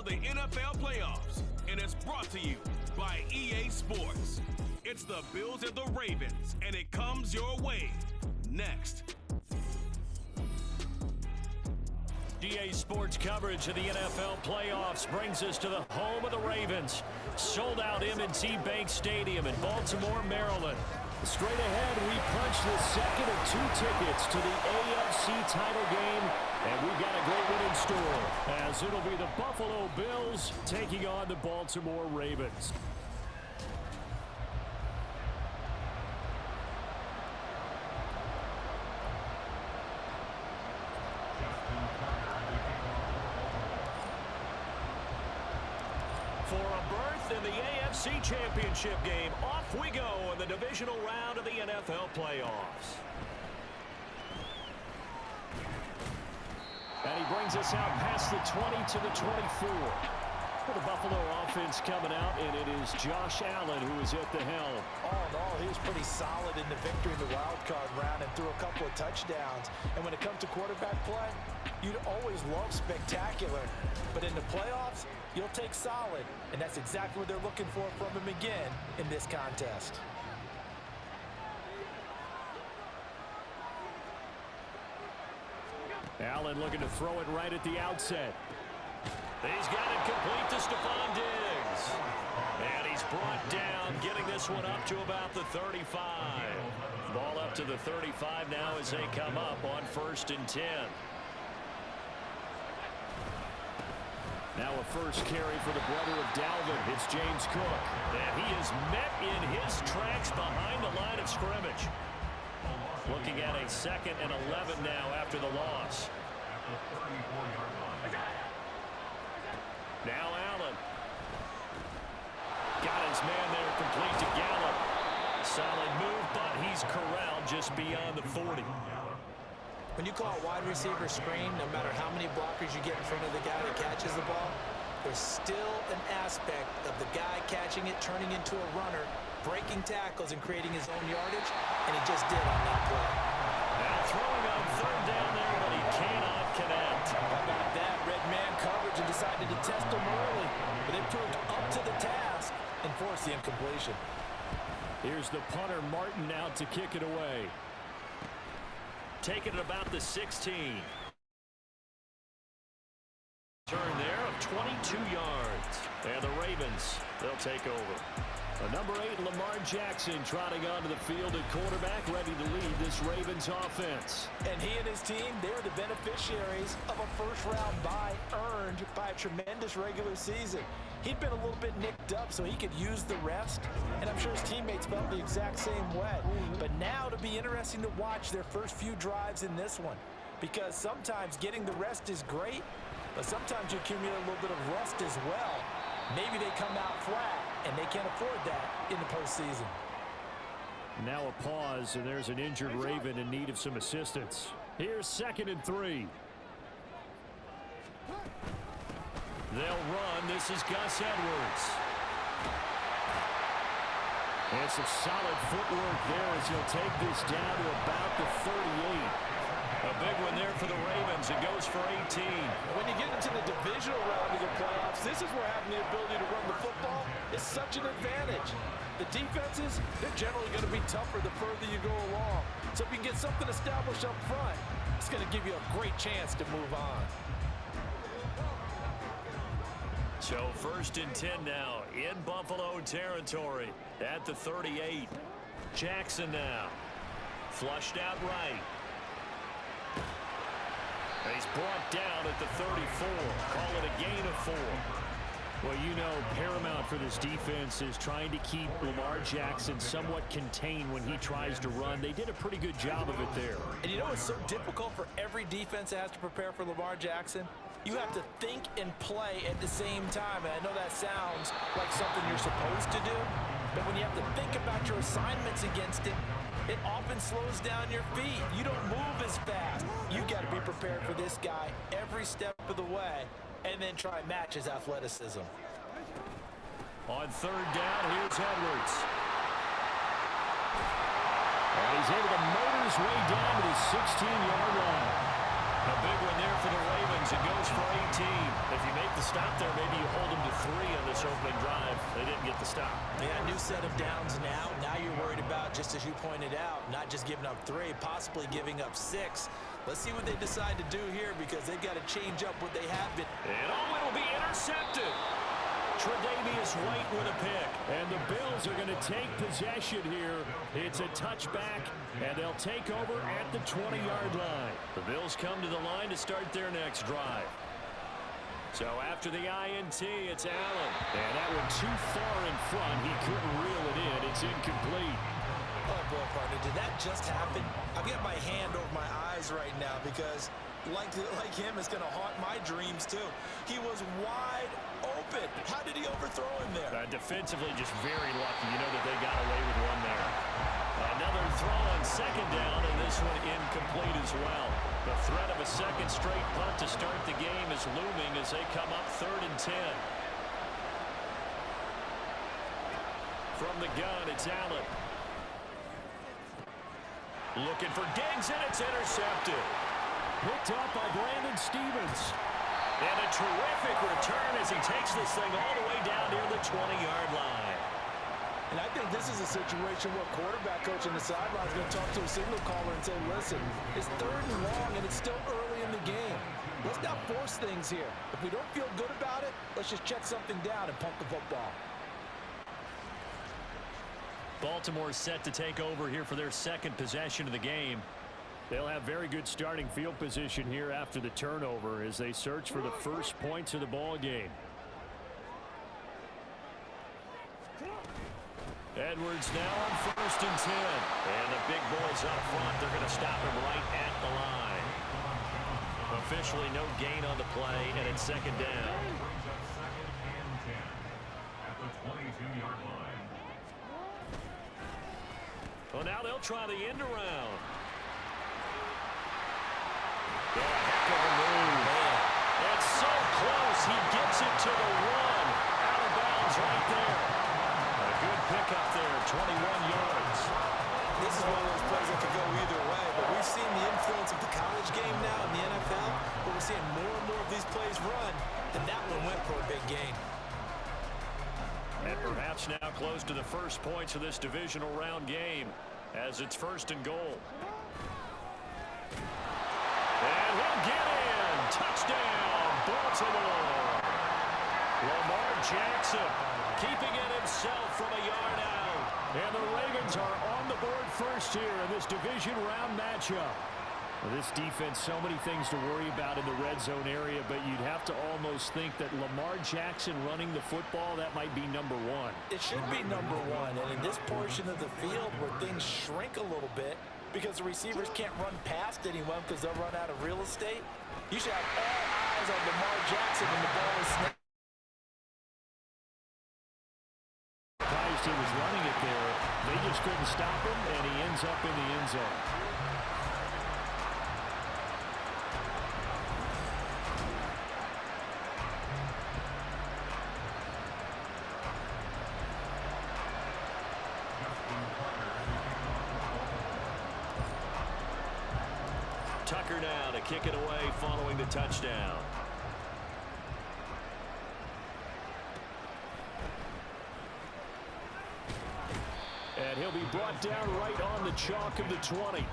the NFL playoffs, and it's brought to you by EA Sports. It's the Bills and the Ravens, and it comes your way next. EA Sports coverage of the NFL playoffs brings us to the home of the Ravens. Sold out M&T Bank Stadium in Baltimore, Maryland. Straight ahead, we punch the second of 2 tickets to the AFC title game, and we've got a great one in store, as it'll be the Buffalo Bills taking on the Baltimore Ravens. For a berth in the AFC Championship game, off we go in the divisional round of the NFL playoffs. And he brings us out past the 20 to the 24. For the Buffalo offense coming out, and it is Josh Allen who is at the helm. All in all, he was pretty solid in the victory in the wild card round and threw a couple of touchdowns. And when it comes to quarterback play, you'd always love spectacular. But in the playoffs, you'll take solid. And that's exactly what they're looking for from him again in this contest. Allen looking to throw it right at the outset. He's got it complete to Stephon Diggs. And he's brought down, getting this one up to about the 35. Ball up to the 35 now as they come up on 1st and 10. Now a first carry for the brother of Dalvin. It's James Cook. And he is met in his tracks behind the line of scrimmage. Looking at a 2nd and 11 now after the loss. Now Allen. Got his man there complete to Gallup. Solid move, but he's corralled just beyond the 40. When you call a wide receiver screen, no matter how many blockers you get in front of the guy that catches the ball, there's still an aspect of the guy catching it, turning into a runner, breaking tackles and creating his own yardage, and he just did on that play. Now throwing on 3rd down there, but he cannot connect. How about that? Red man coverage and decided to test him early, but it proved up to the task and forced the incompletion. Here's the punter, Martin, out to kick it away. Taking it about the 16. Turn there of 22 yards. And the Ravens, they'll take over. Number 8, Lamar Jackson, trotting onto the field at quarterback, ready to lead this Ravens offense. And he and his team, they were the beneficiaries of a first-round bye earned by a tremendous regular season. He'd been a little bit nicked up, so he could use the rest, and I'm sure his teammates felt the exact same way. But now it'll be interesting to watch their first few drives in this one, because sometimes getting the rest is great, but sometimes you accumulate a little bit of rust as well. Maybe they come out flat, and they can't afford that in the postseason. Now a pause, and there's an injured Raven in need of some assistance. Here's 2nd and 3. They'll run. This is Gus Edwards. And some solid footwork there as he'll take this down to about the 38. A big one there for the Ravens. It goes for 18. When you get into the divisional round of the playoffs, this is where having the ability to run the football is such an advantage. The defenses, they're generally going to be tougher the further you go along. So if you can get something established up front, it's going to give you a great chance to move on. So 1st and 10 now in Buffalo territory at the 38. Jackson now. Flushed out right. He's brought down at the 34. Call it a gain of 4. Well, you know, paramount for this defense is trying to keep Lamar Jackson somewhat contained when he tries to run. They did a pretty good job of it there. And you know it's so difficult for every defense that has to prepare for Lamar Jackson? You have to think and play at the same time. And I know that sounds like something you're supposed to do, but when you have to think about your assignments against him, it often slows down your feet. You don't move as fast. You've got to be prepared for this guy every step of the way and then try and match his athleticism. On 3rd down, here's Edwards. And he's able to motor his way down to the 16-yard line. A big one there for the Ravens. swings and goes for 18. If you make the stop there, maybe you hold them to 3 on this opening drive. They didn't get the stop. Yeah, new set of downs now. Now you're worried about, just as you pointed out, not just giving up 3, possibly giving up 6. Let's see what they decide to do here because they've got to change up what they have been. And it'll be intercepted. Tre'Davious White with a pick. And the Bills are going to take possession here. It's a touchback, and they'll take over at the 20-yard line. The Bills come to the line to start their next drive. So after the INT, it's Allen. And that one too far in front. He couldn't reel it in. It's incomplete. Oh, boy, partner, did that just happen? I've got my hand over my eyes right now because, like him, it's going to haunt my dreams, too. He was wide open. How did he overthrow him there? Defensively, just very lucky. You know that they got away with one there. Another throw on second down, and this one incomplete as well. The threat of a second straight punt to start the game is looming as they come up 3rd and 10. From the gun, it's Allen. Looking for Diggs, and it's intercepted. Picked up by Brandon Stevens. And a terrific return as he takes this thing all the way down near the 20-yard line. And I think this is a situation where quarterback coach on the sideline is going to talk to a signal caller and say, listen, it's 3rd and long, and it's still early in the game. Let's not force things here. If we don't feel good about it, let's just check something down and pump the football. Baltimore set to take over here for their second possession of the game. They'll have very good starting field position here after the turnover as they search for the first points of the ball game. Edwards now on 1st and 10. And the big boys up front, they're going to stop him right at the line. Officially no gain on the play, and it's 2nd down. At the 22-yard line. Well, now they'll try the end around. Oh, heck of a move. It's so close. He gets it to the 1. Out of bounds right there. A good pickup there, 21 yards. This is one of those plays that could go either way, but we've seen the influence of the college game now in the NFL, but we're seeing more and more of these plays run, and that one went for a big gain. And perhaps now close to the first points of this divisional round game as it's 1st and goal. And he'll get in. Touchdown, Baltimore. Lamar Jackson keeping it himself from a yard out. And the Ravens are on the board first here in this division round matchup. This defense, so many things to worry about in the red zone area, but you'd have to almost think that Lamar Jackson running the football, that might be number 1. It should be number 1, and in this portion of the field where things shrink a little bit because the receivers can't run past anyone because they'll run out of real estate, you should have all eyes on Lamar Jackson when the ball is snapped. He was running it there. They just couldn't stop him, and he ends up in the end zone. Tucker now to kick it away following the touchdown. And he'll be brought down right on the chalk of the 20.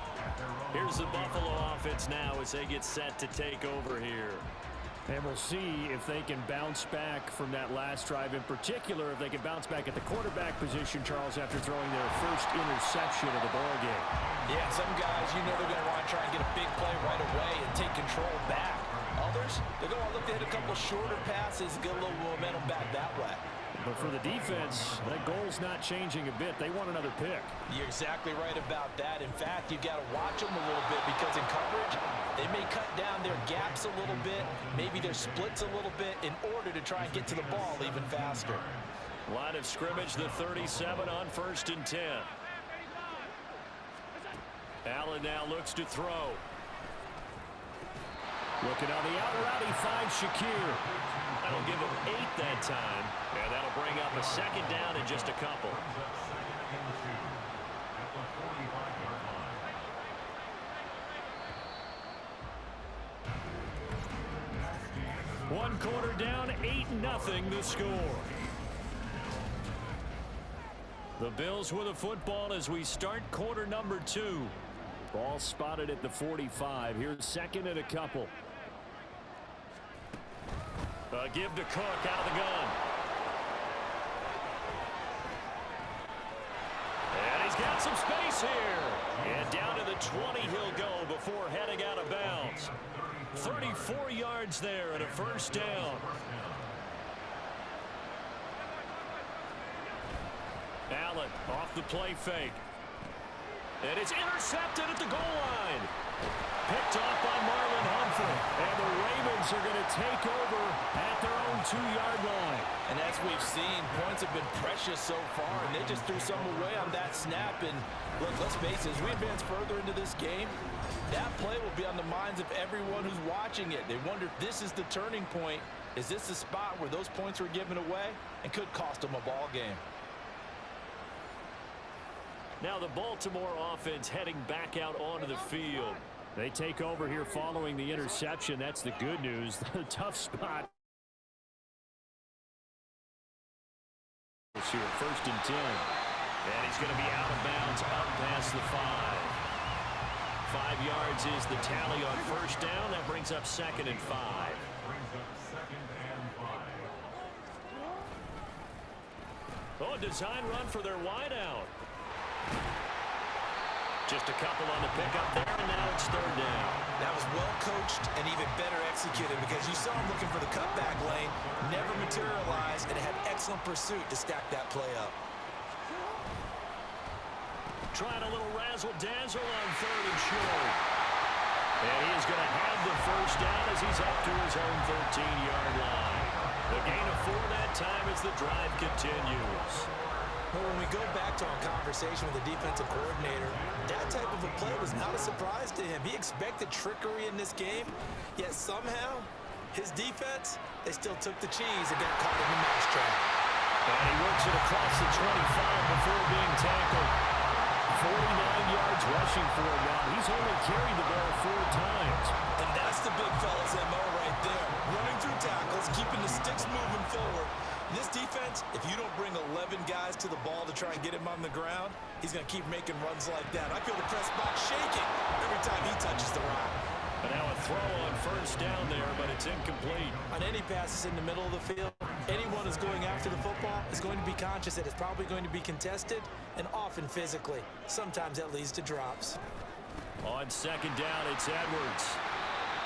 Here's the Buffalo offense now as they get set to take over here. And we'll see if they can bounce back from that last drive. In particular, if they can bounce back at the quarterback position, Charles, after throwing their first interception of the ballgame. Yeah, some guys, you know they're going to want to try and get a big play right away and take control back. Others, they're going to look to hit a couple shorter passes and get a little momentum back that way. But for the defense, that goal's not changing a bit. They want another pick. You're exactly right about that. In fact, you've got to watch them a little bit because in coverage, they may cut down their gaps a little bit, maybe their splits a little bit in order to try and get to the ball even faster. Line of scrimmage, the 37 on 1st and 10. Allen now looks to throw. Looking on the out route, he finds Shakir. That'll give him 8 that time, and that'll bring up a 2nd down in just a couple. One quarter down, 8-0 the score. The Bills with a football as we start quarter number 2. Ball spotted at the 45. Here's second and a couple. Give to Cook out of the gun. And he's got some space here. And down to the 20 he'll go before heading out of bounds. 34 yards there and a first down. Allen off the play fake. And it's intercepted at the goal line. Picked off by Marlon Humphrey. And the Ravens are going to take over at their own 2-yard line. And as we've seen, points have been precious so far, and they just threw some away on that snap. And look, let's face it, as we advance further into this game, that play will be on the minds of everyone who's watching it. They wonder if this is the turning point. Is this the spot where those points were given away and could cost them a ball game? Now the Baltimore offense heading back out onto the field. They take over here following the interception. That's the good news. The tough spot. Here, 1st and 10. And he's going to be out of bounds up past the 5. 5 yards is the tally on first down. That brings up 2nd and 5. Oh, a design run for their wideout. Just a couple on the pickup there, and now it's 3rd down. That was well coached and even better executed because you saw him looking for the cutback lane, never materialized, and had excellent pursuit to stack that play up. Trying a little razzle-dazzle on 3rd and short. And he's going to have the first down as he's up to his own 13-yard line. The gain of 4 that time as the drive continues. Well, when we go back to our conversation with the defensive coordinator, that type of a play was not a surprise to him. He expected trickery in this game, yet somehow his defense, they still took the cheese and got caught in the mousetrap. And he works it across the 25 before being tackled. 49 yards rushing for him now. He's only carried the ball 4 times. And that's the big fella's MO right there. Running through tackles, keeping the sticks moving forward. This defense, if you don't bring 11 guys to the ball to try and get him on the ground, he's going to keep making runs like that. I feel the press box shaking every time he touches the rock. And now a throw on first down there, but it's incomplete. On any passes in the middle of the field, anyone who's going after the football is going to be conscious that it's probably going to be contested and often physically. Sometimes that leads to drops. On 2nd down, it's Edwards.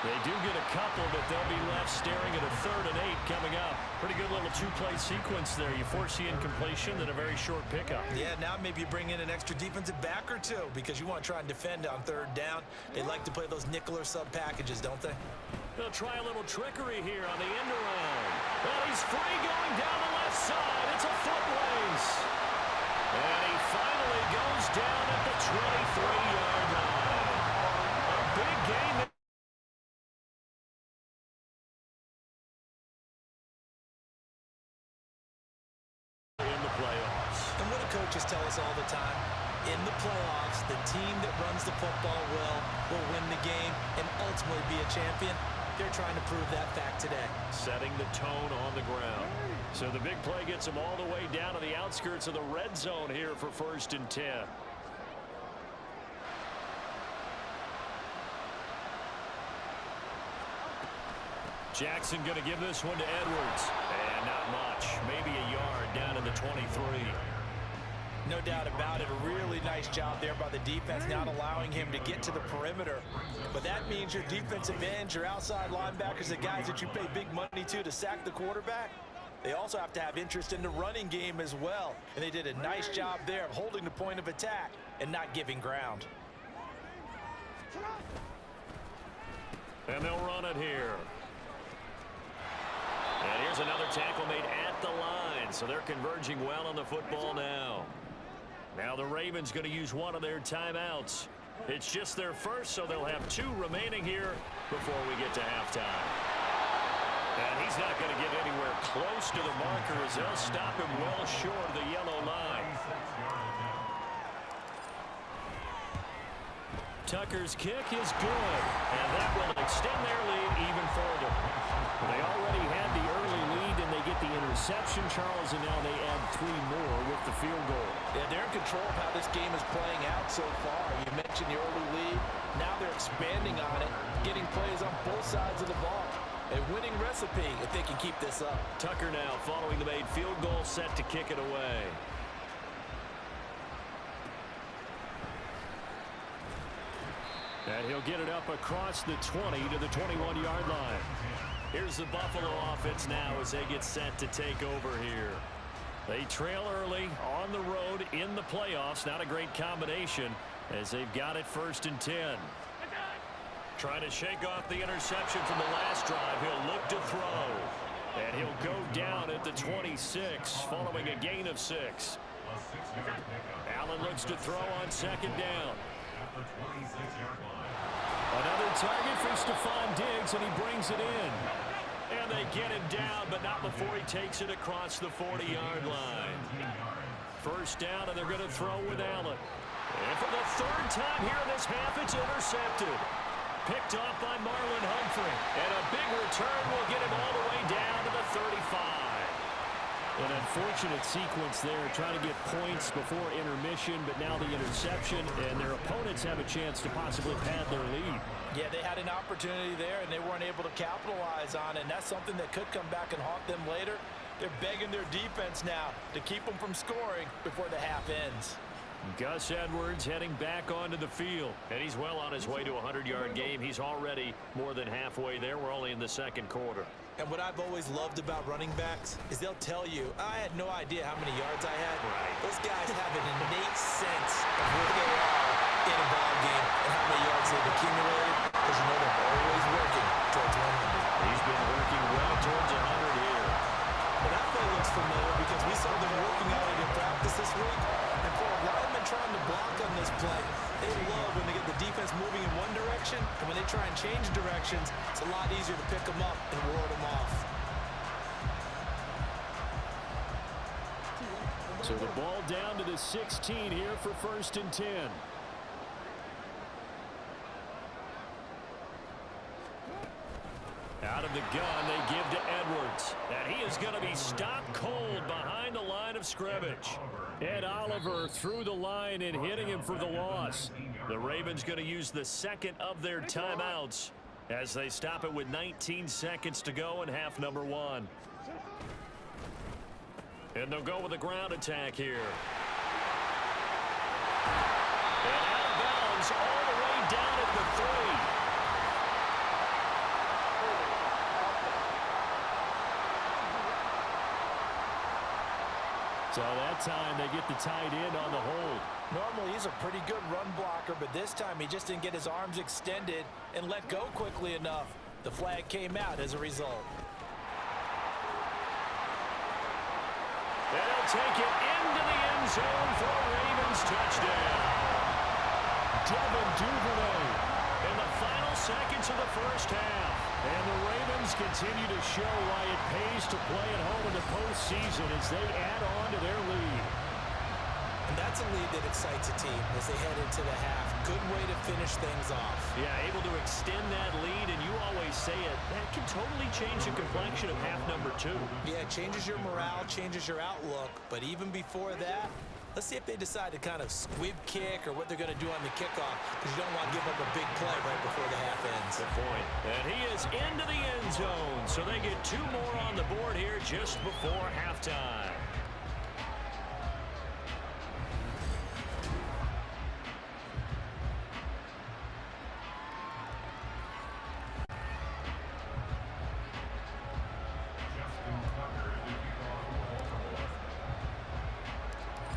They do get a couple, but they'll be left staring at a 3rd and 8 coming up. Pretty good little 2-play sequence there. You force the incompletion, then a very short pickup. Yeah, now maybe you bring in an extra defensive back or 2 because you want to try and defend on 3rd down. They like to play those nickel or sub packages, don't they? They'll try a little trickery here on the end around. Well, he's free going down the left side. It's a foot race. And he finally goes down at the 23-yard line. A big gain. Coaches tell us all the time, in the playoffs, the team that runs the football will win the game and ultimately be a champion. They're trying to prove that fact today. Setting the tone on the ground. So the big play gets them all the way down to the outskirts of the red zone here for 1st and 10. Jackson going to give this one to Edwards. And not much. Maybe a yard down to the 23. No doubt about it. A really nice job there by the defense, not allowing him to get to the perimeter. But that means your defensive ends, your outside linebackers, the guys that you pay big money to sack the quarterback, they also have to have interest in the running game as well. And they did a nice job there of holding the point of attack and not giving ground. And they'll run it here. And here's another tackle made at the line. So they're converging well on the football now. Now the Ravens going to use one of their timeouts. It's just their first, so they'll have 2 remaining here before we get to halftime. And he's not going to get anywhere close to the marker as they'll stop him well short of the yellow line. Tucker's kick is good, and that will extend their lead even further. They already had the early lead, and they get the interception, Charles, and now they add 3 more with the field goal. Yeah, they're in control of how this game is playing out so far. You mentioned the early lead. Now they're expanding on it, getting plays on both sides of the ball. A winning recipe if they can keep this up. Tucker now following the made field goal, set to kick it away. And he'll get it up across the 20 to the 21-yard line. Here's the Buffalo offense now as they get set to take over here. They trail early on the road in the playoffs. Not a great combination as they've got it 1st and 10. Trying to shake off the interception from the last drive. He'll look to throw. And he'll go down at the 26 following a gain of 6. Allen looks to throw on 2nd down. Another target for Stephon Diggs, and he brings it in. And they get him down, but not before he takes it across the 40-yard line. 1st down, and they're going to throw with Allen. And for the 3rd time here in this half, it's intercepted. Picked off by Marlon Humphrey. And a big return will get him all the way down to the 35. An unfortunate sequence there, trying to get points before intermission, but now the interception, and their opponents have a chance to possibly pad their lead. Yeah, they had an opportunity there, and they weren't able to capitalize on it, and that's something that could come back and haunt them later. They're begging their defense now to keep them from scoring before the half ends. Gus Edwards heading back onto the field, and he's well on his way to a 100-yard game. He's already more than halfway there. We're only in the 2nd quarter. And what I've always loved about running backs is they'll tell you, I had no idea how many yards I had. Right. Those guys have an innate sense of where they are in a ball game and how many yards they've accumulated, because you know they're always working towards 100. He's been working well towards 100 here. But that play looks familiar because we saw them working on it in practice this week. And for a lineman trying to block on this play, they love when they get the defense moving in one direction, and when they try and change directions, it's a lot easier to pick them up and ward them off. So the ball down to the 16 here for 1st and 10. Out of the gun, they give to Edwards. And he is going to be stopped cold behind the line of scrimmage. Ed Oliver through the line and hitting him for the loss. The Ravens going to use the 2nd of their timeouts as they stop it with 19 seconds to go in half number 1. And they'll go with a ground attack here. And out of bounds all the way down at the 3. So that time they get the tight end on the hold. Normally he's a pretty good run blocker, but this time he just didn't get his arms extended and let go quickly enough. The flag came out as a result. And he'll take it into the end zone for a Ravens touchdown. Devin Duvernay in the final seconds of the 1st half. And the Ravens continue to show why it pays to play at home in the postseason as they add on to their lead. And that's a lead that excites a team as they head into the half. Good way to finish things off. Yeah, able to extend that lead, and you always say it, that can totally change the complexion of half number 2. Yeah, it changes your morale, changes your outlook. But even before that, let's see if they decide to kind of squib kick or what they're going to do on the kickoff, because you don't want to give up a big play right before the half ends. Good point. And he is into the end zone, so they get 2 more on the board here just before halftime.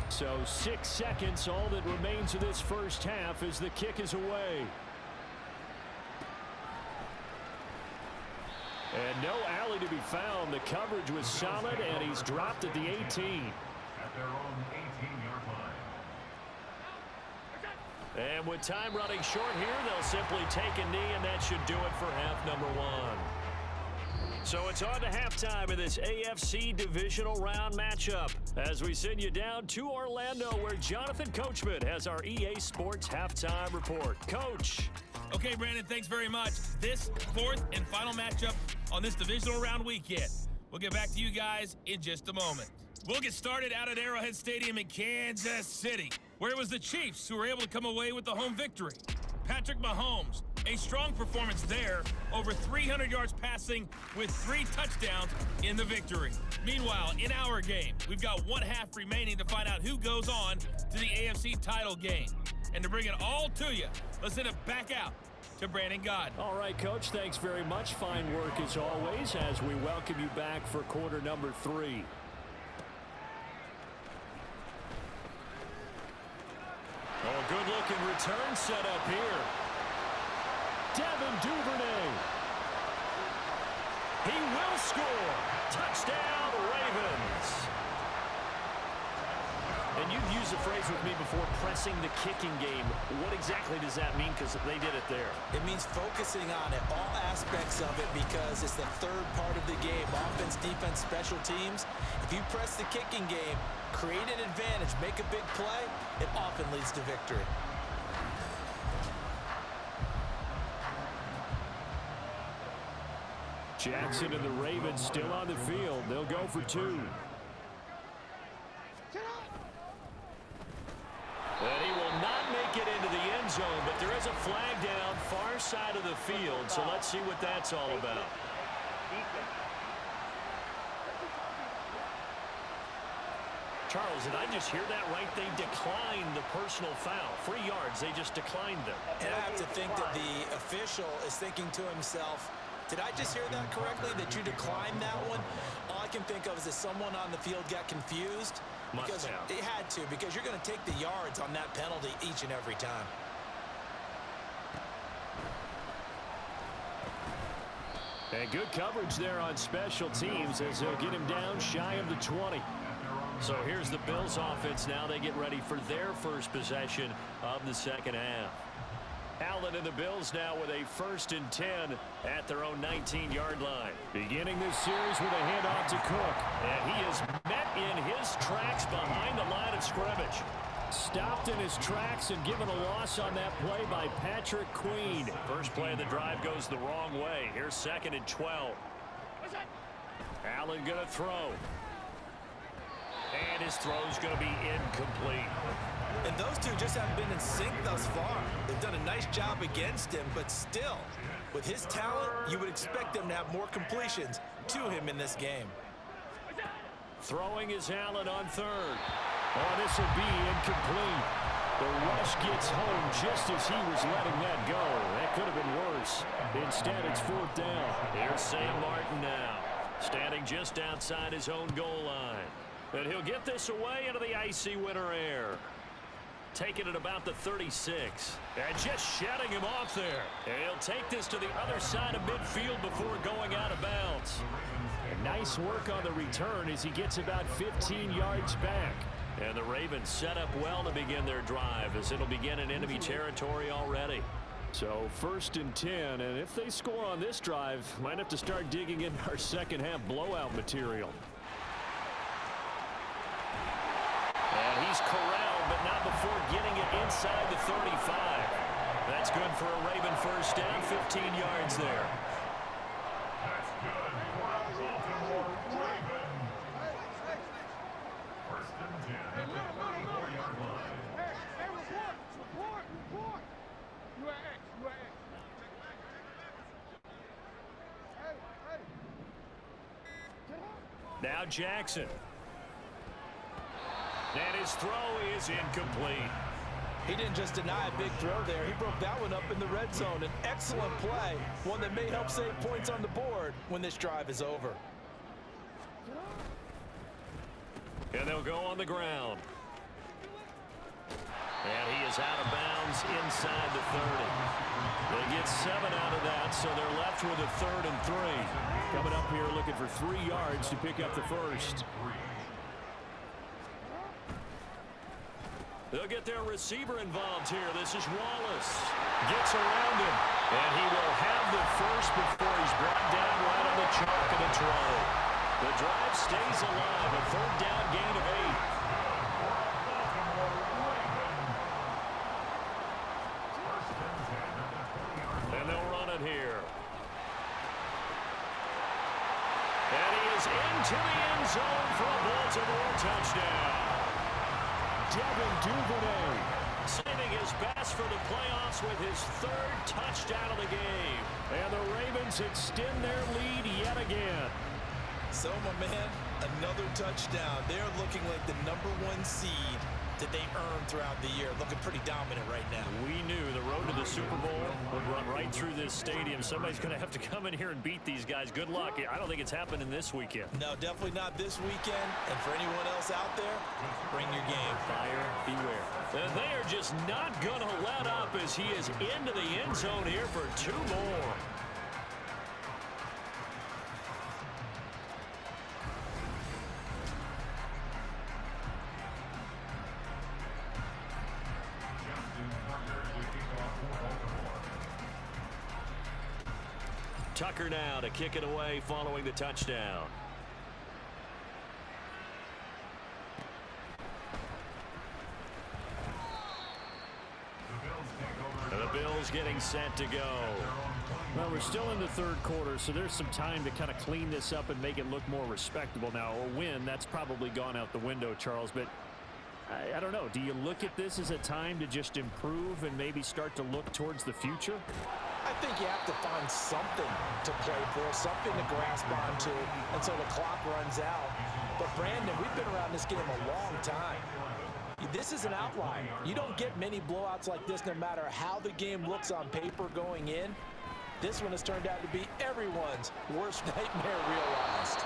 So 6 seconds, all that remains of this 1st half as the kick is away. And no alley to be found. The coverage was solid, and he's dropped at the 18. At their own 18-yard line. And with time running short here, they'll simply take a knee, and that should do it for half number 1. So it's on to halftime in this AFC Divisional Round matchup as we send you down to Orlando, where Jonathan Coachman has our EA Sports Halftime Report. Coach. Okay, Brandon, thanks very much. This fourth and final matchup on this divisional round weekend. We'll get back to you guys in just a moment. We'll get started out at Arrowhead Stadium in Kansas City, where it was the Chiefs who were able to come away with the home victory. Patrick Mahomes, a strong performance there, over 300 yards passing with 3 touchdowns in the victory. Meanwhile, in our game, we've got 1 half remaining to find out who goes on to the AFC title game. And to bring it all to you, let's send it back out to Brandon Gaudin. All right, Coach, thanks very much. Fine work as always as we welcome you back for quarter number 3. Oh, good-looking return set up here. Devin Duvernay. He will score. Touchdown, Ravens. And you've used the phrase with me before, pressing the kicking game. What exactly does that mean? Because they did it there. It means focusing on it, all aspects of it, because it's the third part of the game. Offense, defense, special teams. If you press the kicking game, create an advantage, make a big play, it often leads to victory. Jackson and the Ravens still on the field. They'll go for 2. And he will not make it into the end zone, but there is a flag down far side of the field, so let's see what that's all about. Charles, did I just hear that right? They declined the personal foul. 3 yards, they just declined them. And I have to think that the official is thinking to himself, did I just hear that correctly, that you declined that one? All I can think of is that someone on the field got confused. Because it had to, because you're going to take the yards on that penalty each and every time. And good coverage there on special teams as they'll get him down shy of the 20. So here's the Bills offense now. They get ready for their first possession of the second half. Allen and the Bills now with a 1st and 10 at their own 19-yard line. Beginning this series with a handoff to Cook. And he is met in his tracks behind the line of scrimmage. Stopped in his tracks and given a loss on that play by Patrick Queen. First play of the drive goes the wrong way. Here's 2nd and 12. Allen going to throw. And his throw's going to be incomplete. And those two just haven't been in sync thus far. They've done a nice job against him, but still, with his talent, you would expect them to have more completions to him in this game. Throwing is Allen on 3rd. Oh, this will be incomplete. The rush gets home just as he was letting that go. That could have been worse. Instead, it's 4th down. Here's Sam Martin now, standing just outside his own goal line. And he'll get this away into the icy winter air. Taking it about the 36. And just shutting him off there. And he'll take this to the other side of midfield before going out of bounds. And nice work on the return as he gets about 15 yards back. And the Ravens set up well to begin their drive as it'll begin in enemy territory already. So 1st and 10, and if they score on this drive, might have to start digging in our second half blowout material. And he's corralled, but not before getting it inside the 35. That's good for a Raven first down, 15 yards there. That's good for Baltimore Ravens. 1st and 10 at the 24-yard line. Hey, report. You are X. Hey. Now Jackson. And his throw is incomplete. He didn't just deny a big throw there. He broke that one up in the red zone. An excellent play, one that may help save points on the board when this drive is over. And they'll go on the ground. And he is out of bounds inside the 30. They get 7 out of that, so they're left with a 3rd and 3. Coming up here looking for 3 yards to pick up the first. They'll get their receiver involved here. This is Wallace. Gets around him. And he will have the first before he's brought down right on the chalk of the try. The drive stays alive. A 3rd down gain of 8. to the end zone for a Baltimore touchdown. Devin Duvernay saving his best for the playoffs with his third touchdown of the game. And the Ravens extend their lead yet again. So, my man, another touchdown. They're looking like the #1 seed that they earned throughout the year. Looking pretty dominant right now. We knew the road to the Super Bowl would run right through this stadium. Somebody's going to have to come in here and beat these guys. Good luck. I don't think it's happening this weekend. No, definitely not this weekend. And for anyone else out there, bring your game. Buyer beware. And they are just not going to let up as he is into the end zone here for 2 more. Tucker now to kick it away following the touchdown. The Bills getting set to go. Well, we're still in the third quarter, so there's some time to kind of clean this up and make it look more respectable. Now, a win, that's probably gone out the window, Charles, but I don't know. Do you look at this as a time to just improve and maybe start to look towards the future? I think you have to find something to play for, something to grasp onto until the clock runs out. But, Brandon, we've been around this game a long time. This is an outlier. You don't get many blowouts like this no matter how the game looks on paper going in. This one has turned out to be everyone's worst nightmare realized.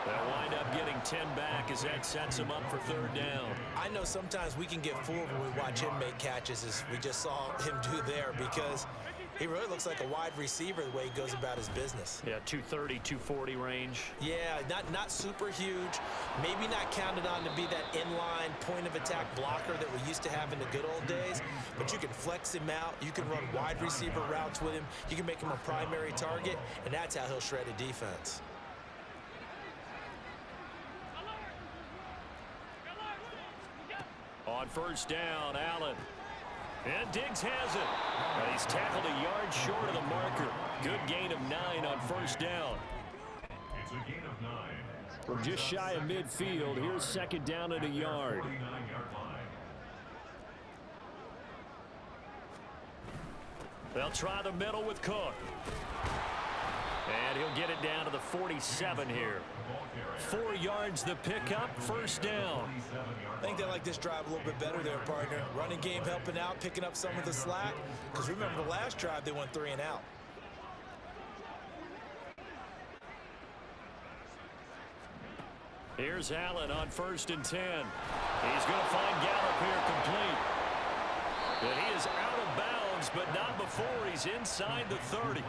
They'll wind up getting 10 back as that sets him up for third down. I know sometimes we can get fooled when we watch him make catches as we just saw him do there because he really looks like a wide receiver the way he goes about his business. Yeah, 230, 240 range. Yeah, not super huge. Maybe not counted on to be that inline point-of-attack blocker that we used to have in the good old days. But you can flex him out. You can run wide receiver routes with him. You can make him a primary target, and that's how he'll shred a defense. On first down, Allen. And Diggs has it. And he's tackled a yard short of the marker. Good gain of 9 on first down. It's a gain of 9. We're just shy of midfield. Here's second down at a yard. 49-yard line. They'll try the middle with Cook. And he'll get it down to the 47 here. 4 yards the pickup, first down. I think they like this drive a little bit better there, partner. Running game helping out, picking up some of the slack. Because remember the last drive, they went 3 and out. Here's Allen on first and 10. He's going to find Gallup here complete. And he is out of bounds, but not before he's inside the 30.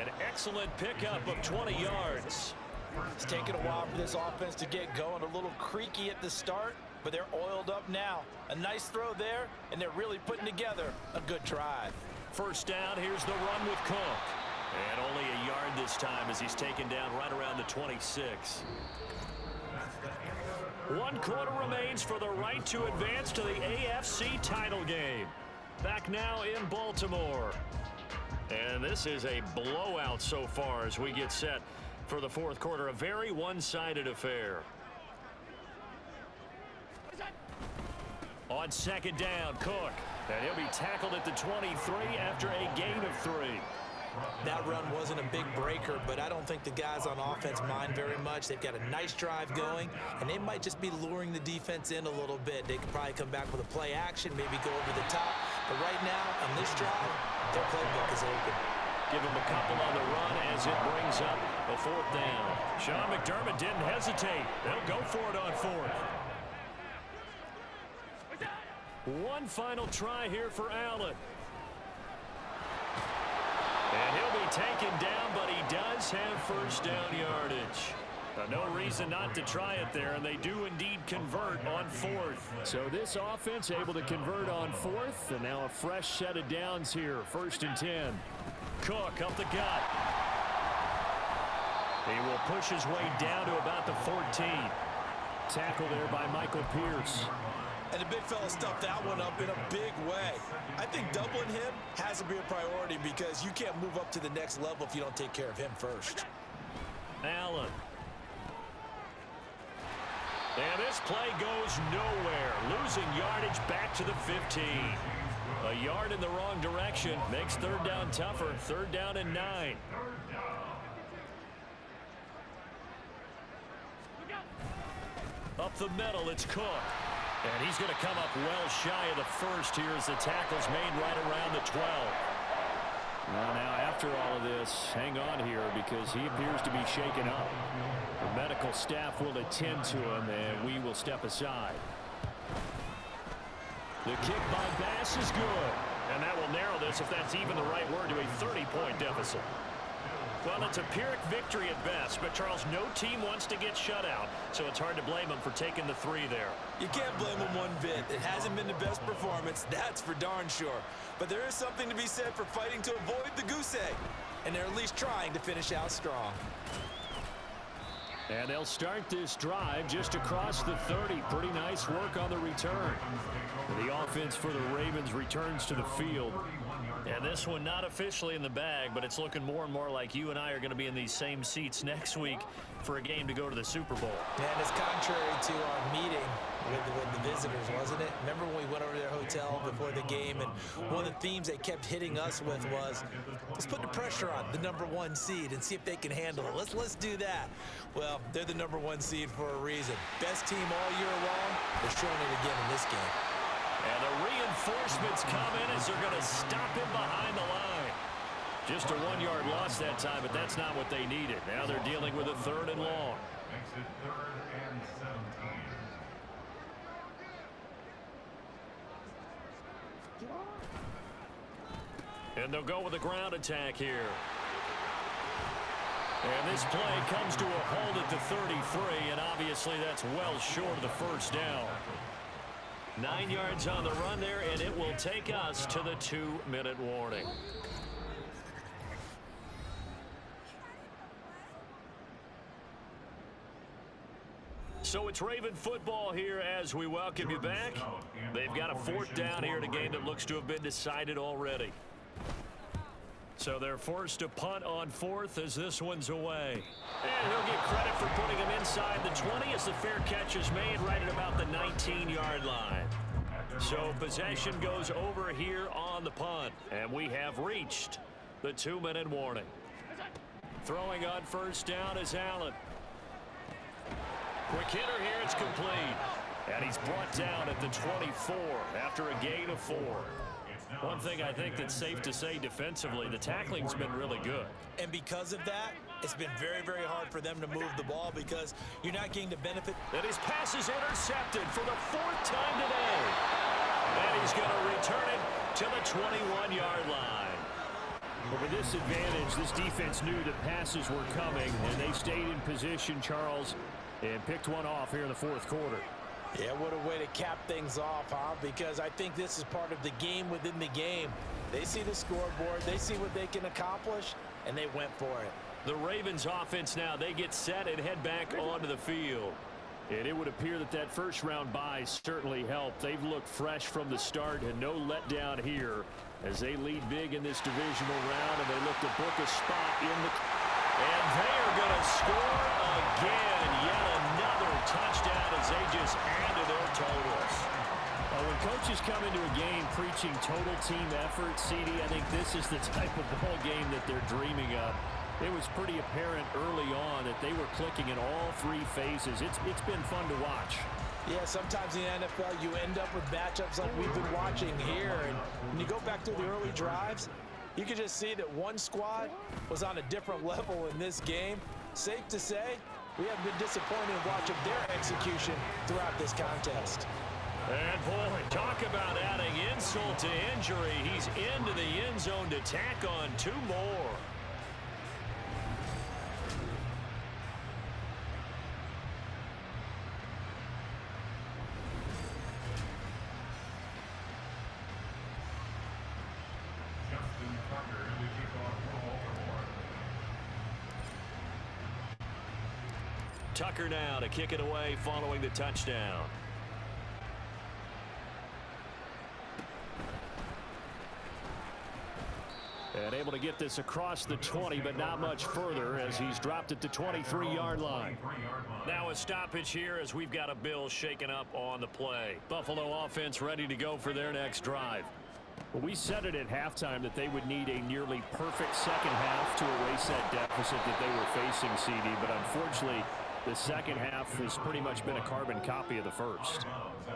An excellent pickup of 20 yards. It's taken a while for this offense to get going. A little creaky at the start, but they're oiled up now. A nice throw there, and they're really putting together a good drive. First down, here's the run with Cook. And only a yard this time as he's taken down right around the 26. 1 quarter remains for the right to advance to the AFC title game. Back now in Baltimore. And this is a blowout so far as we get set for the fourth quarter. A very one-sided affair. On second down, Cook. And he'll be tackled at the 23 after a gain of 3. That run wasn't a big breaker, but I don't think the guys on offense mind very much. They've got a nice drive going, and they might just be luring the defense in a little bit. They could probably come back with a play action, maybe go over the top. But right now, on this drive, their playbook is open. Give him a couple on the run as it brings up a 4th down. Sean McDermott didn't hesitate. They'll go for it on 4th. One final try here for Allen. And he'll be taken down, but he does have first down yardage. No reason not to try it there, and they do indeed convert on 4th. So this offense able to convert on 4th, and now a fresh set of downs here. 1st and 10. Cook up the gut. He will push his way down to about the 14. Tackle there by Michael Pierce. And the big fella stuffed that one up in a big way. I think doubling him has to be a priority because you can't move up to the next level if you don't take care of him first. Allen. And this play goes nowhere. Losing yardage back to the 15. A yard in the wrong direction makes third down tougher. Third down and 9. Up the middle, it's Cook. And he's going to come up well shy of the first here as the tackle's made right around the 12. Well, now, after all of this, hang on here because he appears to be shaken up. The medical staff will attend to him, and we will step aside. The kick by Bass is good. And that will narrow this, if that's even the right word, to a 30-point deficit. Well, it's a Pyrrhic victory at best, but, Charles, no team wants to get shut out, so it's hard to blame them for taking the 3 there. You can't blame them one bit. It hasn't been the best performance, that's for darn sure. But there is something to be said for fighting to avoid the goose egg, and they're at least trying to finish out strong. And they'll start this drive just across the 30. Pretty nice work on the return. The offense for the Ravens returns to the field. And this one not officially in the bag, but it's looking more and more like you and I are going to be in these same seats next week for a game to go to the Super Bowl. And it's contrary to our meeting with the visitors, wasn't it? Remember when we went over to their hotel before the game, and one of the themes they kept hitting us with was, let's put the pressure on the #1 seed and see if they can handle it. Let's do that. Well, they're the #1 seed for a reason. Best team all year long. They're showing it again in this game. And the reinforcements come in as they're going to stop him behind the line. Just a 1-yard loss that time, but that's not what they needed. Now they're dealing with a 3rd and long. Makes it 3rd and 17. And they'll go with a ground attack here. And this play comes to a hold at the 33, and obviously that's well short of the first down. 9 yards on the run there, and it will take us to the 2-minute warning. So it's Raven football here as we welcome you back. They've got a 4th down here in a game that looks to have been decided already. So they're forced to punt on 4th as this one's away. And he'll get credit for putting him inside the 20 as the fair catch is made right at about the 19-yard line. So possession goes over here on the punt. And we have reached the 2-minute warning. Throwing on 1st down is Allen. Quick hitter here, it's complete. And he's brought down at the 24 after a gain of 4. One thing I think that's safe to say defensively, the tackling's been really good. And because of that, it's been very, very hard for them to move the ball because you're not getting the benefit. And his pass is intercepted for the 4th time today. And he's going to return it to the 21-yard line. But with this advantage, this defense knew that passes were coming, and they stayed in position, Charles, and picked one off here in the 4th quarter. Yeah, what a way to cap things off, huh? Because I think this is part of the game within the game. They see the scoreboard, they see what they can accomplish, and they went for it. The Ravens offense now, they get set and head back onto the field. And it would appear that that first-round bye certainly helped. They've looked fresh from the start and no letdown here as they lead big in this divisional round, and they look to book a spot in the... And they are going to score again. Yet another touchdown as they just add to their totals. When coaches come into a game preaching total team effort, CD, I think this is the type of ball game that they're dreaming of. It was pretty apparent early on that they were clicking in all 3 phases. It's been fun to watch. Yeah, sometimes in the NFL you end up with matchups like we've been watching here. And when you go back to the early drives, you can just see that one squad was on a different level in this game. Safe to say, we have been disappointed in watching their execution throughout this contest. And boy, talk about adding insult to injury. He's into the end zone to tack on 2 more. Tucker now to kick it away following the touchdown. And able to get this across the 20, but not much further as he's dropped it to 23-yard line. Now a stoppage here as we've got a Bills shaken up on the play. Buffalo offense ready to go for their next drive. Well, we said it at halftime that they would need a nearly perfect second half to erase that deficit that they were facing, CD, but unfortunately the second half has pretty much been a carbon copy of the first.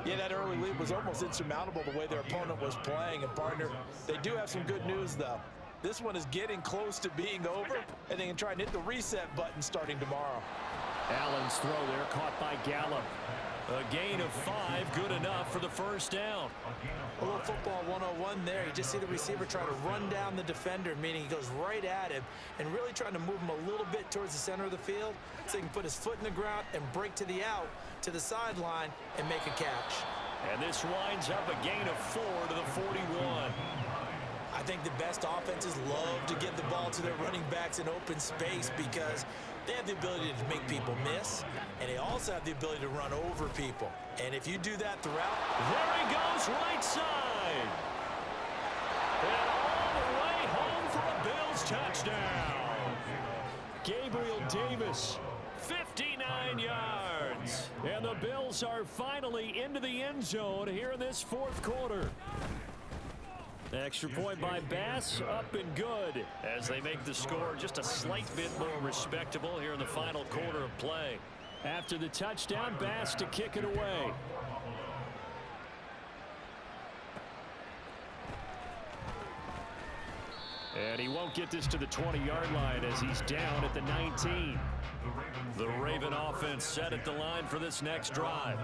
Yeah, that early lead was almost insurmountable the way their opponent was playing. And, partner, they do have some good news, though. This one is getting close to being over, and they can try and hit the reset button starting tomorrow. Allen's throw there caught by Gallup. A gain of 5, good enough for the first down. A little football 101 there. You just see the receiver try to run down the defender, meaning he goes right at him and really trying to move him a little bit towards the center of the field so he can put his foot in the ground and break to the out, to the sideline, and make a catch. And this winds up a gain of 4 to the 41. I think the best offenses love to get the ball to their running backs in open space because they have the ability to make people miss, and they also have the ability to run over people. And if you do that throughout... There he goes, right side. And all the way home for a Bills touchdown. Gabriel Davis, 59 yards. And the Bills are finally into the end zone here in this fourth quarter. Extra point by Bass, up and good as they make the score just a slight bit more respectable here in the final quarter of play. After the touchdown, Bass to kick it away. And he won't get this to the 20-yard line as he's down at the 19. The Raven offense set at the line for this next drive.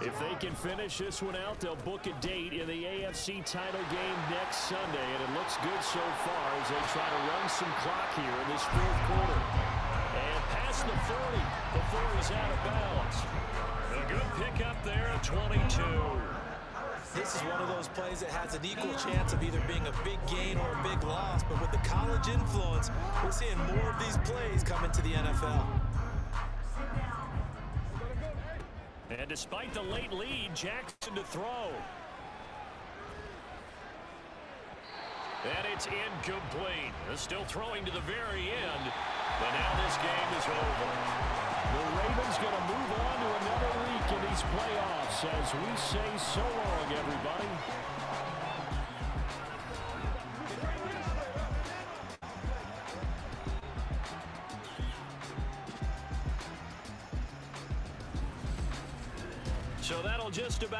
If they can finish this one out, they'll book a date in the AFC title game next Sunday, and it looks good so far as they try to run some clock here in this fourth quarter. And past the 40 before he's out of bounds. A good pickup there at 22. This is one of those plays that has an equal chance of either being a big gain or a big loss, but with the college influence, we're seeing more of these plays come into the NFL. And despite the late lead, Jackson to throw. And it's incomplete. They're still throwing to the very end, but now this game is over. The Ravens going to move on to another week in these playoffs as we say so long, everybody. So that'll just about